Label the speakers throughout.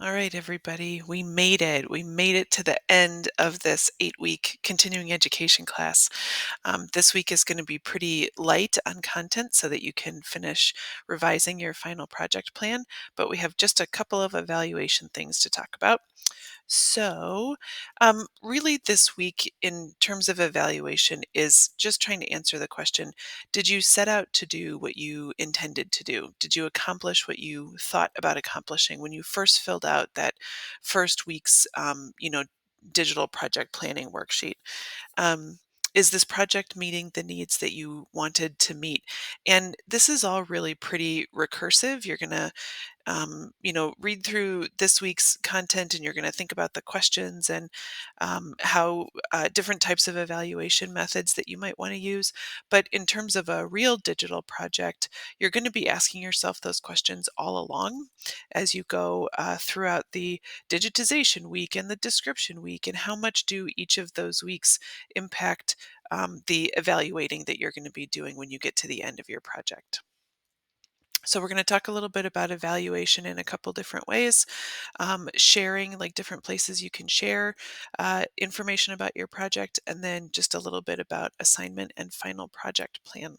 Speaker 1: All right, everybody, we made it. We made it to the end of this 8-week continuing education class. This week is going to be pretty light on content so that you can finish revising your final project plan, but we have just a couple of evaluation things to talk about. So, really, this week, in terms of evaluation, is just trying to answer the question: did you set out to do what you intended to do? Did you accomplish what you thought about accomplishing when you first filled out that first week's, digital project planning worksheet? Um, is this project meeting the needs that you wanted to meet? And this is all really pretty recursive. You're going to read through this week's content and you're going to think about the questions and how different types of evaluation methods that you might want to use. But in terms of a real digital project, you're going to be asking yourself those questions all along as you go throughout the digitization week and the description week. And how much do each of those weeks impact the evaluating that you're going to be doing when you get to the end of your project? So we're going to talk a little bit about evaluation in a couple different ways, sharing like different places you can share information about your project, and then just a little bit about assignment and final project plan.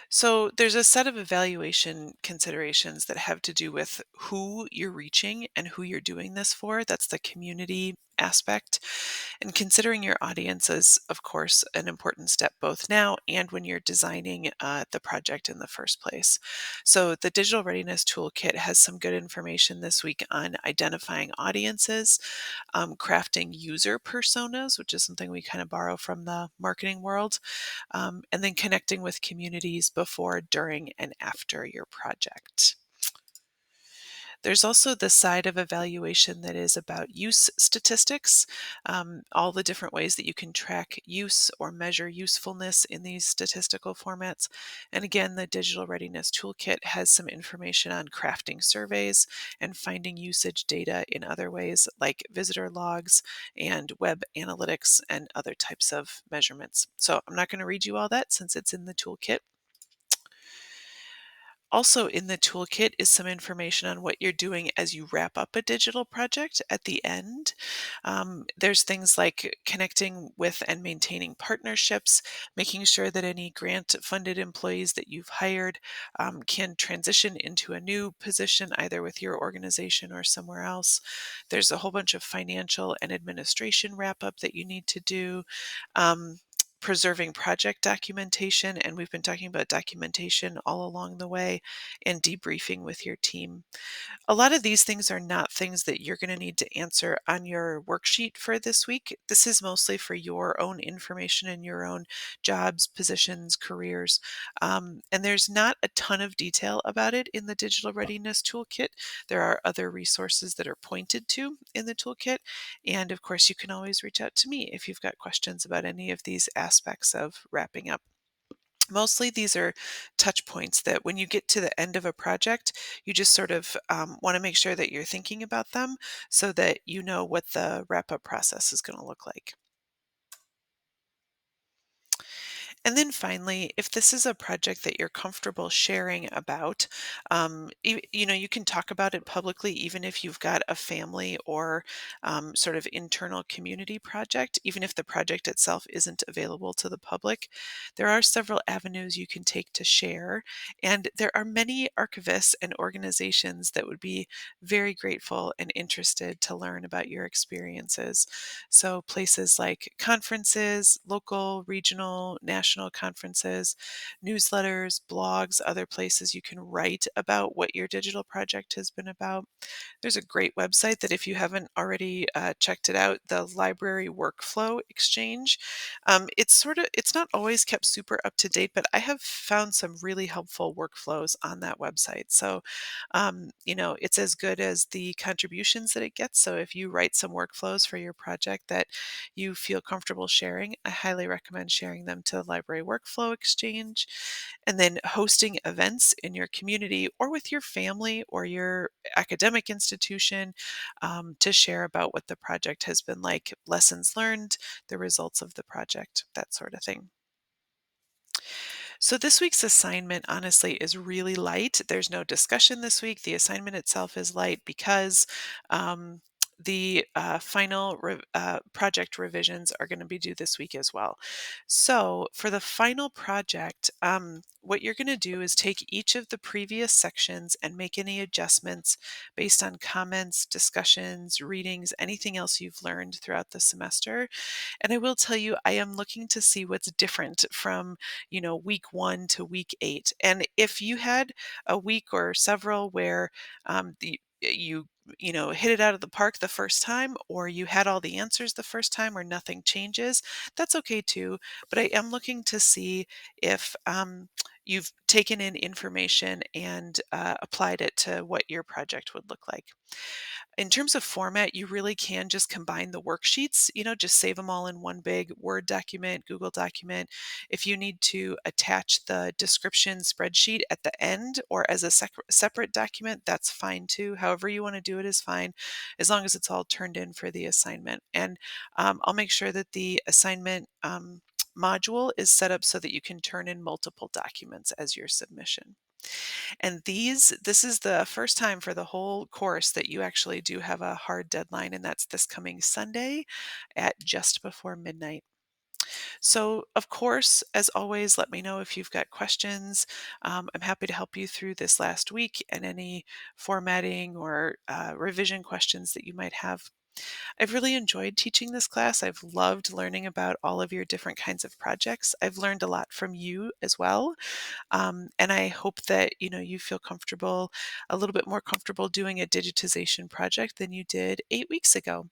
Speaker 1: So there's a set of evaluation considerations that have to do with who you're reaching and who you're doing this for. That's the community aspect. And considering your audience is, of course, an important step both now and when you're designing the project in the first place. So the Digital Readiness Toolkit has some good information this week on identifying audiences, crafting user personas, which is something we kind of borrow from the marketing world, and then connecting with communities before, during, and after your project. There's also the side of evaluation that is about use statistics, all the different ways that you can track use or measure usefulness in these statistical formats. And again, the Digital Readiness Toolkit has some information on crafting surveys and finding usage data in other ways like visitor logs and web analytics and other types of measurements. So I'm not going to read you all that since it's in the toolkit. Also in the toolkit is some information on what you're doing as you wrap up a digital project at the end. There's things like connecting with and maintaining partnerships, making sure that any grant funded employees that you've hired can transition into a new position either with your organization or somewhere else. There's a whole bunch of financial and administration wrap up that you need to do. Um, Preserving project documentation, and we've been talking about documentation all along the way, and debriefing with your team. A lot of these things are not things that you're going to need to answer on your worksheet for this week. This is mostly for your own information and your own jobs, positions, careers. And there's not a ton of detail about it in the Digital Readiness Toolkit. There are other resources that are pointed to in the toolkit. And of course, you can always reach out to me if you've got questions about any of these aspects of wrapping up. Mostly these are touch points that when you get to the end of a project, you just sort of want to make sure that you're thinking about them so that you know what the wrap up process is going to look like. And then finally, if this is a project that you're comfortable sharing about, you can talk about it publicly, even if you've got a family or sort of internal community project, even if the project itself isn't available to the public. There are several avenues you can take to share, and there are many archivists and organizations that would be very grateful and interested to learn about your experiences. So places like conferences, local, regional, national conferences, newsletters, blogs, other places you can write about what your digital project has been about. There's a great website that if you haven't already checked it out, the Library Workflow Exchange. It's not always kept super up to date, but I have found some really helpful workflows on that website. So, it's as good as the contributions that it gets. So if you write some workflows for your project that you feel comfortable sharing, I highly recommend sharing them to the Library Workflow Exchange. And then hosting events in your community or with your family or your academic institution to share about what the project has been like, lessons learned, the results of the project, that sort of thing. So this week's assignment, honestly, is really light. There's no discussion this week. The assignment itself is light because um, the final project revisions are going to be due this week as well. So for the final project, what you're going to do is take each of the previous sections and make any adjustments based on comments, discussions, readings, anything else you've learned throughout the semester. And I will tell you, I am looking to see what's different from, week 1 to week 8. And if you had a week or several where you hit it out of the park the first time, or you had all the answers the first time, or nothing changes, that's okay too. But I am looking to see if you've taken in information and applied it to what your project would look like. In terms of format, you really can just combine the worksheets, just save them all in one big Word document, Google document. If you need to attach the description spreadsheet at the end or as a separate document, that's fine too. However you want to do it is fine, as long as it's all turned in for the assignment. And I'll make sure that the assignment module is set up so that you can turn in multiple documents as your submission. And this is the first time for the whole course that you actually do have a hard deadline, and that's this coming Sunday at just before midnight. So, of course, as always, let me know if you've got questions. I'm happy to help you through this last week and any formatting or revision questions that you might have. I've really enjoyed teaching this class. I've loved learning about all of your different kinds of projects. I've learned a lot from you as well. And I hope that you feel comfortable, a little bit more comfortable doing a digitization project than you did 8 weeks ago.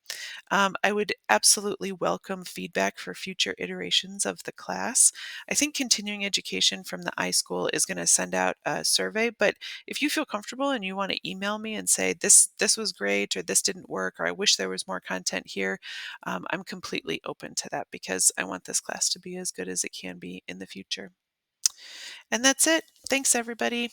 Speaker 1: I would absolutely welcome feedback for future iterations of the class. I think continuing education from the iSchool is going to send out a survey, but if you feel comfortable and you want to email me and say this was great or this didn't work or I wish there was more content here, I'm completely open to that because I want this class to be as good as it can be in the future. And that's it. Thanks, everybody.